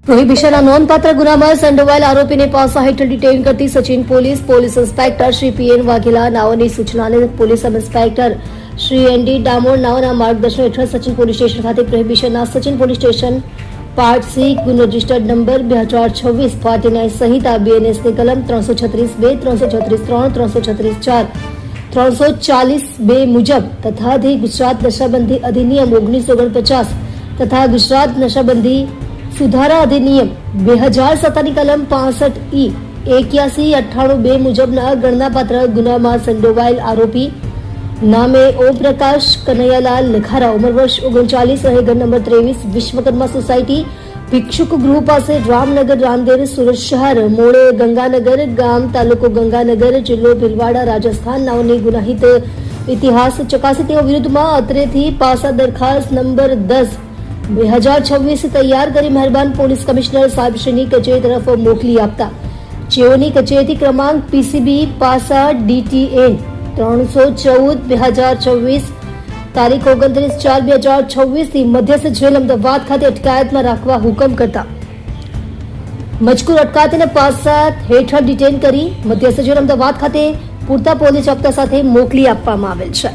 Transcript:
પ્રોહિબિશનના નોંધપાત્ર ગુનામાં સંડોવાયેલ આરોપીને પાસા હેઠળ ડિટેઇન કરતી Sachin police inspector Shri PN Vaghela નાઓની સૂચનાને police sub inspector Shri ND Damor નાઓના માર્ગદર્શન હેઠળ સચિન પોલીસ સ્ટેશન ખાતે પ્રોહિબિશનના Sachin police station part C ગુનો રજિસ્ટર્ડ નંબર 2026 પાર્ટી ન્યાય સંહિતા બીએનએસની કલમ 336(2), 336(3), 336(4), 340(2) મુજબ તથા ગુજરાત નશાબંધી અધિનિયમ 1949 તથા ગુજરાત નશાબંધી સુધારા અધિનિયમ 2007ની કલમ 65(e), 81(98)(2) મુજબના ગણનાપાત્ર ગુનામાં સંડોવાયેલ આરોપી નામે ઓમપ્રકાશ કનૈયાલાલ લખારા, ઉંમર વર્ષ 39, રહે ઘર નંબર 23, વિશ્વકર્મા સોસાયટી, ભિક્ષુક ગૃહ પાસે, રામનગર, રાંદેર, સુરત શહેર, મોડે ગંગાનગર ગામ, તાલુકો ગંગાનગર, જિલ્લો ભીલવાડા, રાજસ્થાન નાઓની ગુનાહિત ઇતિહાસ ચકાસી તેઓ વિરુદ્ધમાં અત્રેથી પાસા દરખાસ્ત નંબર 10/2026 તૈયાર કરી મહેરબાન પોલીસ કમિશનર સાહેબશ્રીની કચેરી તરફ મોકલી આપતા જેઓની કચેરી ક્રમાંક પીસીબી પાસા DTA 314/2026 તારીખ 29/4/2026 થી મધ્યસ્થ જેલ અમદાવાદ ખાતે અટકાયતમાં રાખવા હુકમ કરતા મજકૂર અટકાયતીને પાસા હેઠળ ડિટેન કરી મધ્યસ્થ જેલ અમદાવાદ ખાતે પૂરતા પોલીસ ચોકતા સાથે મોકલી આપવામાં આવેલ છે।